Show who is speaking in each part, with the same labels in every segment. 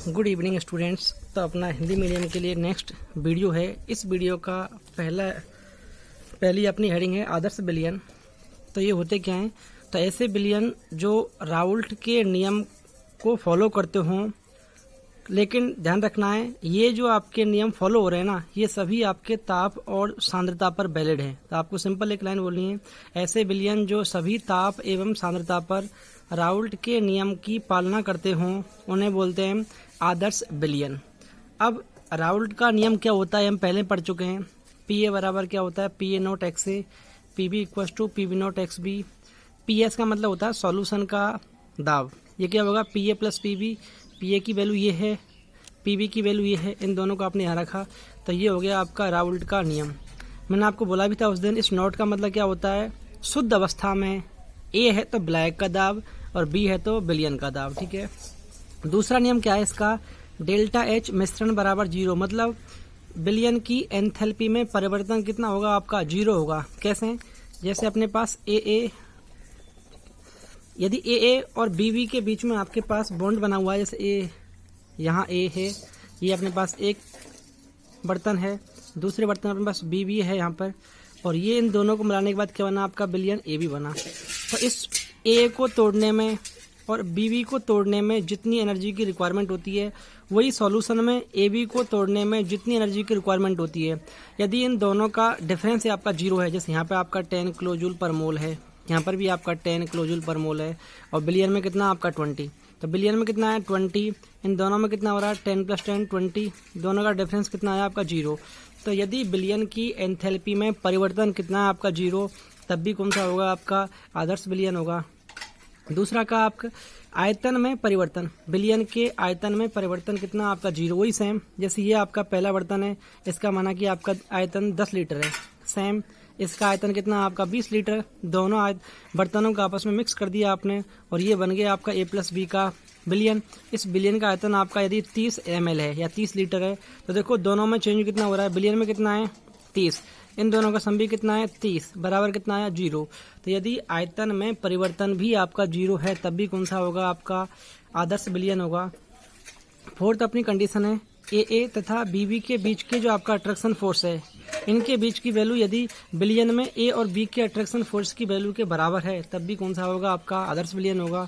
Speaker 1: Good evening students. तो अपना Hindi medium के लिए नेक्स्ट वीडियो है। इस वीडियो का पहली अपनी हेडिंग है आदर्श विलयन। तो ये होते क्या हैं? तो ऐसे विलयन जो राउल्ट के नियम को फॉलो करते हों, लेकिन ध्यान रखना है ये जो आपके नियम फॉलो हो रहे हैं ना, ये सभी आपके ताप और सांद्रता पर वैलिड है। तो आपको सिंपल एक लाइन बोलनी है, ऐसे विलयन जो सभी ताप एवं सांद्रता पर राउल्ट के नियम की पालना करते हों उन्हें बोलते हैं आदर्श विलयन। अब राउल्ट का नियम क्या होता है हम पहले पढ़ चुके हैं। पी ए बराबर क्या होता है? P A not X A, P B equal to P B not X B. P S का मतलब होता है सॉल्यूशन का दाब। ये क्या होगा? P A plus P B. P A की वैल्यू ये है, पी बी की वैल्यू ये है, इन दोनों को आपने यहाँ रखा। तो ये हो गया आपका राउल्ट का नियम। मैंने आपको बोला भी था उस दिन, इस नोट का मतलब क्या होता है? शुद्ध अवस्था में ए है तो ब्लैक का दाब और बी है तो विलयन का दाब। ठीक है। दूसरा नियम क्या है इसका? डेल्टा एच मिश्रण बराबर 0, मतलब विलयन की एंथैल्पी में परिवर्तन कितना होगा? आपका 0 होगा। कैसे? जैसे अपने पास ए यदि ए और बी के बीच में आपके पास बॉन्ड बना हुआ है, जैसे ए यहाँ ए है, ये अपने पास एक बर्तन है, दूसरे बर्तन अपने पास बी है यहाँ पर, और ये इन दोनों को मिलाने के बाद क्या बना? आपका विलयन ए बी बना। तो इस ए को तोड़ने में और बी को तोड़ने में जितनी एनर्जी की रिक्वायरमेंट होती है, वही सॉल्यूशन में ए बी को तोड़ने में जितनी एनर्जी की रिक्वायरमेंट होती है। यदि इन दोनों का डिफरेंस आपका 0 है, जैसे यहाँ पे आपका 10 किलोजूल पर मोल है, यहाँ पर भी आपका 10 किलोजूल पर मोल है, और विलयन में कितना आपका 20। तो विलयन में कितना है? 20। इन दोनों में कितना हो रहा है? 10 + 10 20। दोनों का डिफरेंस कितना है आपका? 0। तो यदि विलयन की एंथैल्पी में परिवर्तन कितना है आपका? 0, तब भी कौन सा होगा? आपका आदर्श विलयन होगा। दूसरा का आपका आयतन में परिवर्तन, विलयन के आयतन में परिवर्तन कितना आपका? 0। वही सेम, जैसे ये आपका पहला बर्तन है, इसका माना कि आपका आयतन 10 लीटर है, सेम इसका आयतन कितना आपका? 20 लीटर। दोनों बर्तनों को आपस में मिक्स कर दिया आपने, और ये बन गया आपका ए प्लस बी का विलयन। इस विलयन का आयतन आपका यदि 30 ml है या 30 लीटर है, तो देखो दोनों में चेंज कितना हो रहा है? विलयन में कितना है? 30। इन दोनों का सम भी कितना है? 30 बराबर कितना है? 0। तो यदि आयतन में परिवर्तन भी आपका 0 है, तब भी कौन सा होगा? आपका आदर्श विलयन होगा। फोर्थ अपनी कंडीशन है ए तथा बी के बीच के जो आपका अट्रैक्शन फोर्स है, इनके बीच की वैल्यू यदि विलयन में ए और बी के अट्रैक्शन फोर्स की वैल्यू के बराबर है, तब भी कौन सा होगा? आपका आदर्श विलयन होगा।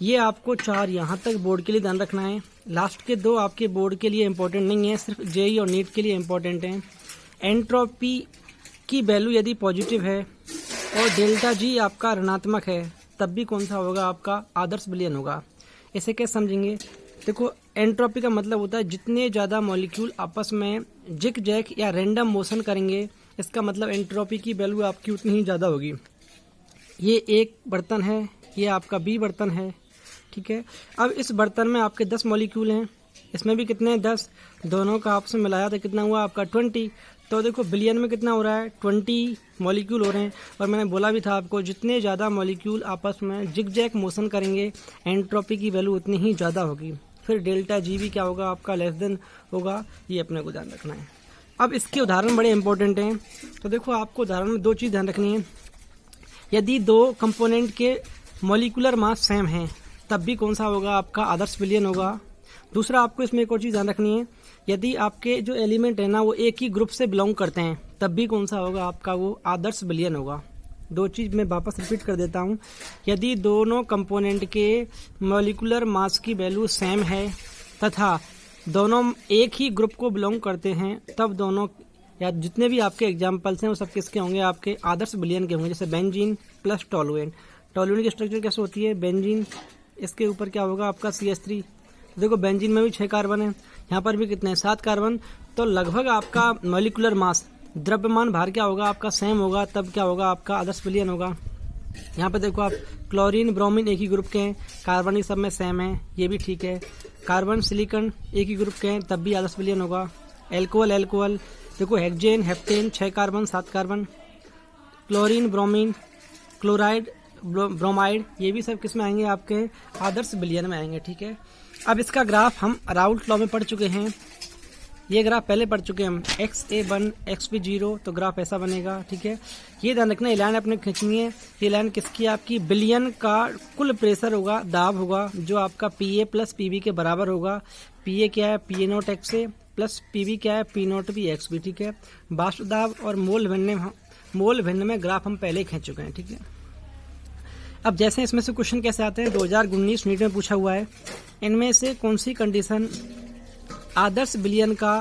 Speaker 1: ये आपको 4 यहाँ तक बोर्ड के लिए ध्यान रखना है। लास्ट के 2 आपके बोर्ड के लिए इंपॉर्टेंट नहीं है, सिर्फ जेई और नीट के लिए इंपॉर्टेंट है। एंट्रोपी की वैल्यू यदि पॉजिटिव है और डेल्टा जी आपका ऋणात्मक है, तब भी कौन सा होगा? आपका आदर्श विलयन होगा। इसे कैसे समझेंगे? देखो, एंट्रोपी का मतलब होता है जितने ज़्यादा मॉलिक्यूल आपस में जिग जैग या रैंडम मोशन करेंगे, इसका मतलब एंट्रोपी की वैल्यू आपकी उतनी ही ज़्यादा होगी। ये एक बर्तन है, ये आपका बी बर्तन है, ठीक है। अब इस बर्तन में आपके 10 मॉलिक्यूल हैं, इसमें भी कितने? 10। दोनों का आपस में मिलाया तो कितना हुआ? आपका 20। तो देखो विलयन में कितना हो रहा है? 20 मॉलिक्यूल हो रहे हैं, और मैंने बोला भी था आपको जितने ज़्यादा मॉलिक्यूल आपस में जिग जैग मोशन करेंगे, एंट्रोपी की वैल्यू उतनी ही ज़्यादा होगी। फिर डेल्टा जी भी क्या होगा? आपका लेस देन होगा। ये अपने को ध्यान रखना है। अब इसके उदाहरण बड़े इंपॉर्टेंट हैं। तो देखो आपको उदाहरण में 2 चीज़ ध्यान रखनी है। यदि 2 कंपोनेंट के मॉलिक्यूलर मास सेम हैं, तब भी कौन सा होगा? आपका आदर्श विलयन होगा। दूसरा आपको इसमें एक और चीज़ ध्यान रखनी है, यदि आपके जो एलिमेंट है ना वो एक ही ग्रुप से बिलोंग करते हैं, तब भी कौन सा होगा? आपका वो आदर्श विलयन होगा। 2 चीज़ मैं वापस रिपीट कर देता हूँ। यदि दोनों कंपोनेंट के मॉलिक्यूलर मास की वैल्यू सेम है तथा दोनों एक ही ग्रुप को बिलोंग करते हैं, तब दोनों या जितने भी आपके एग्जाम्पल्स हैं वो सब किसके होंगे? आपके आदर्श विलयन के होंगे। जैसे बेंजीन प्लस टोलुएन। टोलुएन की स्ट्रक्चर कैसे होती है? बेंजीन, इसके ऊपर क्या होगा? आपका CH3। देखो बेंजीन में भी 6 कार्बन है, यहाँ पर भी कितने हैं? 7 कार्बन। तो लगभग आपका मॉलिक्यूलर मास, द्रव्यमान भार क्या होगा? आपका सेम होगा, तब क्या होगा? आपका आदर्श विलयन होगा। यहाँ पे देखो आप क्लोरीन ब्रोमीन एक ही ग्रुप के हैं, कार्बन ये सब में सेम है, ये भी ठीक है। कार्बन सिलिकॉन एक ही ग्रुप के हैं, तब भी आदर्श विलयन होगा। एल्कोहल देखो hexane heptane 6 carbon 7 carbon. Chlorine bromine chloride bromide, ये भी सब किस में आएंगे? आपके आदर्श विलयन में आएंगे, ठीक है। अब इसका ग्राफ हम राउल्ट लॉ में पढ़ चुके हैं। ये ग्राफ पहले पढ़ चुके हैं हम, XA1 XB0, तो ग्राफ ऐसा बनेगा, ठीक है। ये ध्यान रखना, ये लाइन अपने खींचनी है। ये लाइन किसकी, आपकी बिलियन का कुल प्रेशर होगा, दाब होगा, जो आपका PA प्लस PB के बराबर होगा। PA क्या है, PA not XA plus PB क्या है, P नॉट भी XB, ठीक है। वाष्प दाब और मोल भिन्न में ग्राफ हम पहले खींच चुके हैं, ठीक है। अब जैसे इसमें से क्वेश्चन कैसे आते हैं, 2019 नीट में पूछा हुआ है, इनमें से कौन सी कंडीशन आदर्श विलयन का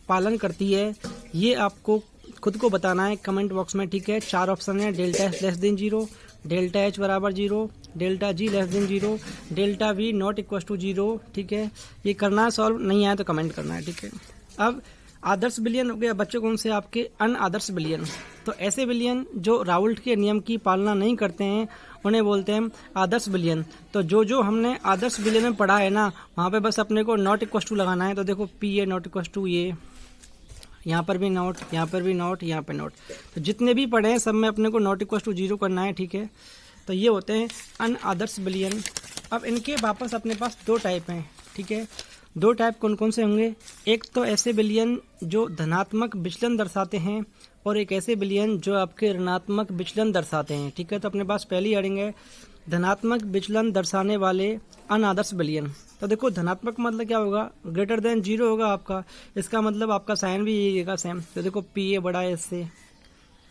Speaker 1: पालन करती है, ये आपको खुद को बताना है कमेंट बॉक्स में, ठीक है। 4 ऑप्शन है, delta H less than 0, delta H बराबर 0, delta G less than 0, delta V not equal to 0, ठीक है। ये करना है, सॉल्व नहीं आया तो कमेंट करना है, ठीक है। अब आदर्श विलयन हो गया बच्चों, कौन से आपके अनआदर्श विलयन। तो ऐसे विलयन जो राउल्ट के नियम की पालना नहीं करते हैं उन्हें बोलते हैं आदर्श विलयन। तो जो हमने आदर्श विलयन में पढ़ा है ना, वहाँ पे बस अपने को नॉट इक्वल टू लगाना है। तो देखो PA नॉट इक्वल टू ये, यहाँ पर भी नॉट, यहाँ पर भी नॉट, यहाँ पे नॉट, तो जितने भी पढ़े हैं सब में अपने को नॉट इक्वल टू 0 करना है, ठीक है। तो ये होते हैं अनआदर्श विलयन। अब इनके वापस अपने पास 2 टाइप हैं, ठीक है। 2 टाइप कौन कौन से होंगे, एक तो ऐसे विलयन जो धनात्मक विचलन दर्शाते हैं, और एक ऐसे विलयन जो आपके ऋणात्मक विचलन दर्शाते हैं, ठीक है। तो अपने पास पहली हेडिंग है धनात्मक विचलन दर्शाने वाले अनादर्श विलयन। तो देखो धनात्मक मतलब क्या होगा, ग्रेटर देन 0 होगा आपका, इसका मतलब आपका साइन भी यही होगा सेम। तो देखो PA बड़ा है इससे,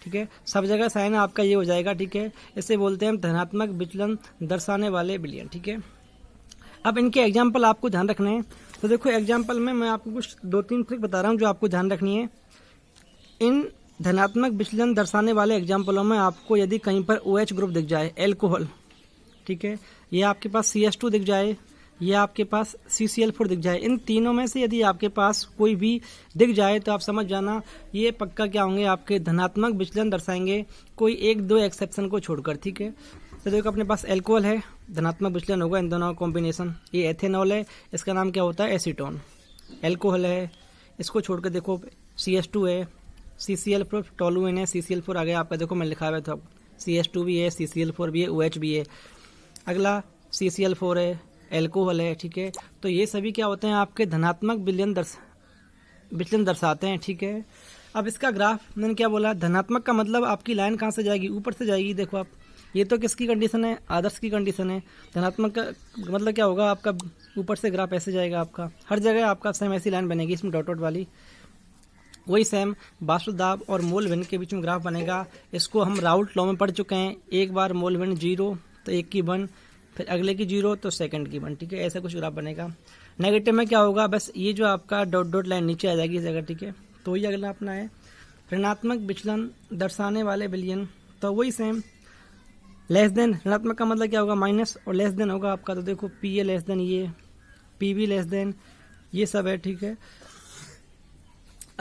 Speaker 1: ठीक है, सब जगह साइन आपका ये हो जाएगा, ठीक है। इसे बोलते हैं धनात्मक विचलन दर्शाने वाले विलयन, ठीक है। अब इनके एग्जाम्पल आपको ध्यान रखने हैं। तो देखो एग्जाम्पल में मैं आपको कुछ 2-3 ट्रिक बता रहा हूँ जो आपको ध्यान रखनी है। इन धनात्मक विचलन दर्शाने वाले एग्जाम्पलों में आपको यदि कहीं पर OH ग्रुप दिख जाए, एल्कोहल, ठीक है, ये आपके पास CH2 दिख जाए, ये आपके पास CCl4 दिख जाए, इन तीनों में से यदि आपके पास कोई भी दिख जाए तो आप समझ जाना ये पक्का क्या होंगे, आपके धनात्मक विचलन दर्शाएंगे, कोई 1-2 एक्सेप्शन को छोड़कर, ठीक है। तो देखो अपने पास एल्कोहल है, धनात्मक विचलन होगा इन दोनों का कॉम्बिनेशन। ये एथेनॉल है, इसका नाम क्या होता है, एसीटोन। एल्कोहल है, इसको छोड़कर देखो CH2 है, CCl4 टोलुएन है, CCl4 आ गया आपका, देखो मैं लिखा हुआ था, CH2 भी है, CCl4 भी है, OH भी है। अगला CCl4 है, एल्कोहल है, ठीक है। तो ये सभी क्या होते हैं, आपके धनात्मक विचलन दर्शाते हैं, ठीक है। अब इसका ग्राफ मैंने क्या बोला, धनात्मक का मतलब आपकी लाइन कहाँ से जाएगी, ऊपर से जाएगी। देखो आप, ये तो किसकी कंडीशन है, आदर्श की कंडीशन है। धनात्मक का मतलब क्या होगा, आपका ऊपर से ग्राफ ऐसे जाएगा, आपका हर जगह आपका सेम ऐसी लाइन बनेगी, इसमें डॉट डॉट वाली। वही सेम वाष्प दाब और मोल भिन्न के बीच में ग्राफ बनेगा। इसको हम राउल्ट लॉ में पढ़ चुके हैं, एक बार मोल भिन्न 0 तो एक की 1, फिर अगले की 0 तो सेकंड की 1, ठीक है। ऐसा कुछ ग्राफ बनेगा। नेगेटिव में क्या होगा, बस ये जो आपका डॉट डॉट लाइन नीचे आ जाएगी इस जगह, ठीक है। तो ये अगला अपना है ऋणात्मक विचलन दर्शाने वाले विलयन। तो वही सेम लेस देन, ऋणात्मक का मतलब क्या होगा, माइनस, और लेस देन होगा आपका। तो देखो PA लेस देन ये, PB लेस देन, ये सब है, ठीक है।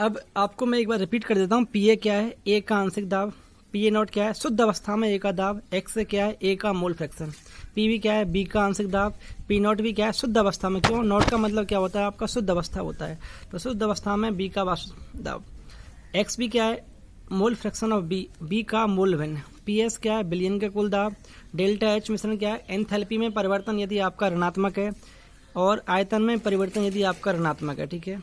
Speaker 1: अब आपको मैं एक बार रिपीट कर देता हूँ। PA क्या है, A का आंशिक दाब, PA नॉट क्या है, शुद्ध अवस्था में A का दाब, X क्या है, A का मोल फ्रैक्शन, PB क्या है, B का आंशिक दाब, P नॉट भी क्या है, शुद्ध अवस्था में। क्यों, नॉट का मतलब क्या होता है, आपका शुद्ध अवस्था होता है। तो शुद्ध अवस्था में B का वाष्प दाब, X भी क्या है, मोल फ्रैक्शन ऑफ B का मोल भिन्न, PS क्या है, विलयन का कुल दाब, डेल्टा H मिश्रण क्या है, एंथैल्पी में परिवर्तन यदि आपका ऋणात्मक है, और आयतन में परिवर्तन यदि आपका ऋणात्मक है, ठीक है।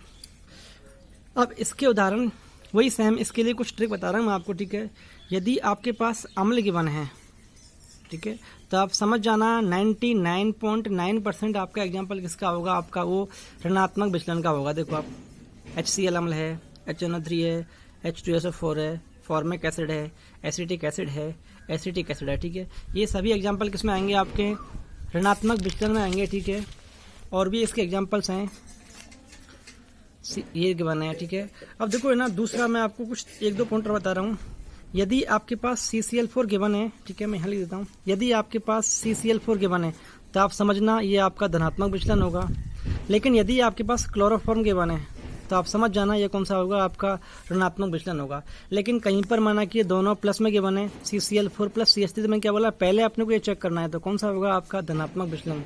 Speaker 1: अब इसके उदाहरण वही सेम, इसके लिए कुछ ट्रिक बता रहा हूँ मैं आपको, ठीक है। यदि आपके पास अम्ल गिवन है, ठीक है, तो आप समझ जाना 99.9% आपका एग्जाम्पल किसका होगा, आपका वो ऋणात्मक विचलन का होगा। देखो आप HCl अम्ल है, HNO3 है, H2SO4 है, फॉर्मिक एसिड है, एसिटिक एसिड है, एसिटिक एसिड है, ठीक है। ये सभी एग्जाम्पल किस में आएंगे, आपके ऋणात्मक विचलन में आएंगे, ठीक है। और भी इसके एग्जाम्पल्स हैं, ये गिवन है, ठीक है। अब देखो है ना, दूसरा मैं आपको कुछ 1-2 पॉइंट बता रहा हूँ। यदि आपके पास CCl4 गिवन है, ठीक है, मैं यहाँ लिख देता हूँ। यदि आपके पास CCl4 गिवन है तो आप समझना ये आपका धनात्मक विचलन होगा। लेकिन यदि आपके पास क्लोरोफॉर्म गिवन है तो आप समझ जाना ये कौन सा होगा, आपका ऋणात्मक विचलन होगा। लेकिन कहीं पर माना कि ये दोनों प्लस में गिवन है, CCl4 प्लस CH3, तो मैं क्या बोला, पहले अपने को ये चेक करना है, तो कौन सा होगा आपका धनात्मक विचलन।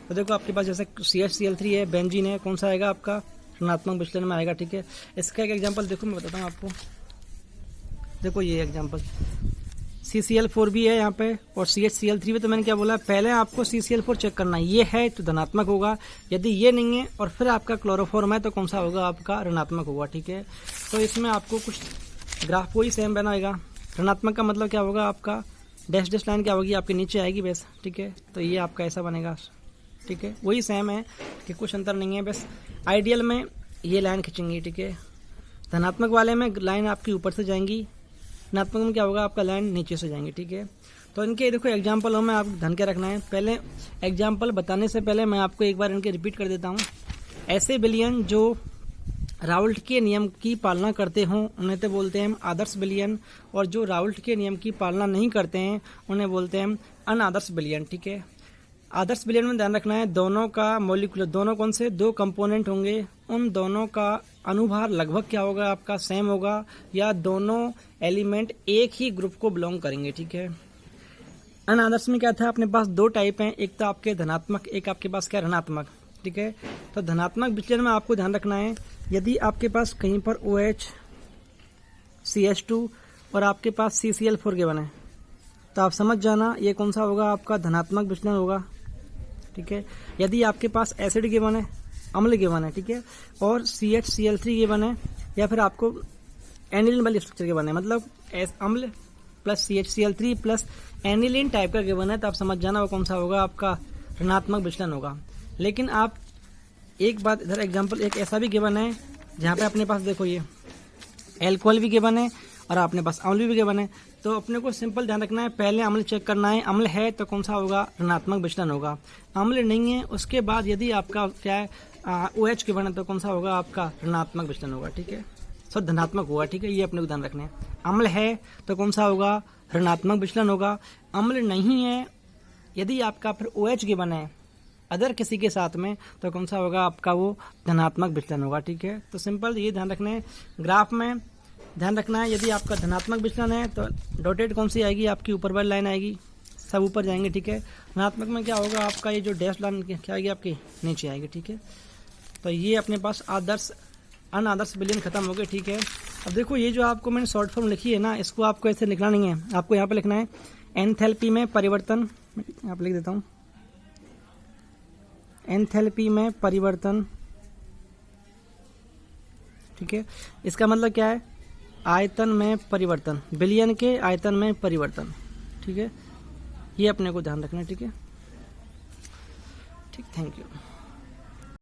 Speaker 1: तो देखो आपके पास जैसे CHCl3 है, बेंजीन है, कौन सा आएगा आपका ऋणात्मक विचलन में आएगा, ठीक है। इसका एक एग्जाम्पल देखो मैं बताता हूँ आपको। देखो ये एग्जाम्पल CCl4 भी है यहाँ पे और CHCl3 भी। तो मैंने क्या बोला, पहले आपको CCl4 चेक करना है, ये है तो धनात्मक होगा, यदि ये नहीं है और फिर आपका क्लोरोफॉर्म है तो कौन सा होगा, आपका ऋणात्मक होगा। ठीक है, तो इसमें आपको कुछ ग्राफ वही सेम बनाएगा। ऋणात्मक का मतलब क्या होगा, आपका डैश डैश लाइन क्या होगी, आपके नीचे आएगी बस। ठीक है, तो ये आपका ऐसा बनेगा। ठीक है, वही सेम है कि कुछ अंतर नहीं है, बस आइडियल में ये लाइन खींचेंगी। ठीक है, धनात्मक वाले में लाइन आपकी ऊपर से जाएंगी, ऋणात्मक में क्या होगा, आपका लाइन नीचे से जाएंगी। ठीक है, तो इनके देखो एग्जाम्पलों में आप ध्यान क्या रखना है। पहले एग्जाम्पल बताने से पहले मैं आपको एक बार इनके रिपीट कर देता हूँ। ऐसे विलयन जो राउल्ट के नियम की पालना करते हों उन्हें तो बोलते हैं हम आदर्श विलयन, और जो राउल्ट के नियम की पालना नहीं करते हैं उन्हें बोलते हैं हम अनादर्श विलयन। ठीक है, आदर्श विलयन में ध्यान रखना है, दोनों का मॉलिक्यूलर, दोनों कौन से दो कंपोनेंट होंगे, उन दोनों का अनुभार लगभग क्या होगा, आपका सेम होगा, या दोनों एलिमेंट एक ही ग्रुप को बिलोंग करेंगे। ठीक है, अनादर्श में क्या था, अपने पास दो टाइप हैं, एक तो आपके धनात्मक, एक आपके पास क्या ऋणात्मक। ठीक है, तो धनात्मक विचलन में आपको ध्यान रखना है, यदि आपके पास कहीं पर OH CH2 और आपके पास CCl4 के बने तो आप समझ जाना ये कौन सा होगा, आपका धनात्मक विचलन होगा। ठीक है, यदि आपके पास एसिड के बने, अम्ल के बने, ठीक है, और CHCl3 के बने, या फिर आपको एनिलीन वाले स्ट्रक्चर के बने, मतलब अम्ल plus CHCl3 plus aniline type का के बने, तो आप समझ जाना वो कौन सा होगा, आपका ऋणात्मक विचलन होगा। लेकिन आप एक बात इधर एग्जांपल एक ऐसा भी गिवन है जहाँ पे अपने पास देखो ये एल्कोहल भी गिवन है और अपने पास अम्ल भी गिवन है, तो अपने को सिंपल ध्यान रखना है, पहले अम्ल चेक करना है, अम्ल है तो कौन सा होगा, ऋणात्मक विचलन होगा। अम्ल नहीं है उसके बाद यदि आपका क्या है OH के बने तो कौन सा होगा, आपका ऋणात्मक विचलन होगा। ठीक है, सो धनात्मक होगा। ठीक है, ये अपने को ध्यान रखना है। अम्ल है तो कौन सा होगा, ऋणात्मक विचलन होगा। अम्ल नहीं है, यदि आपका फिर OH के बने अदर किसी के साथ में तो कौन सा होगा, आपका वो धनात्मक विचलन होगा। ठीक है, तो सिंपल ये ध्यान रखना है। ग्राफ में ध्यान रखना है, यदि आपका धनात्मक विचलन है तो डॉटेड कौन सी आएगी, आपकी ऊपर वाली लाइन आएगी, सब ऊपर जाएंगे। ठीक है, ऋणात्मक में क्या होगा, आपका ये जो डैश लाइन क्या आएगी, आपकी नीचे आएगी। ठीक है, तो ये अपने पास आदर्श अनादर्श विलयन खत्म हो गए। ठीक है, अब देखो ये जो आपको मैंने शॉर्ट फॉर्म लिखी है ना, इसको आपको ऐसे लिखना नहीं है, आपको यहाँ पे लिखना है एंथैल्पी में परिवर्तन। यहाँ पे लिख देता हूँ, एंथैल्पी में परिवर्तन। ठीक है, इसका मतलब क्या है, आयतन में परिवर्तन, विलयन के आयतन में परिवर्तन। ठीक है, ये अपने को ध्यान रखना है। ठीक है, ठीक, थैंक यू।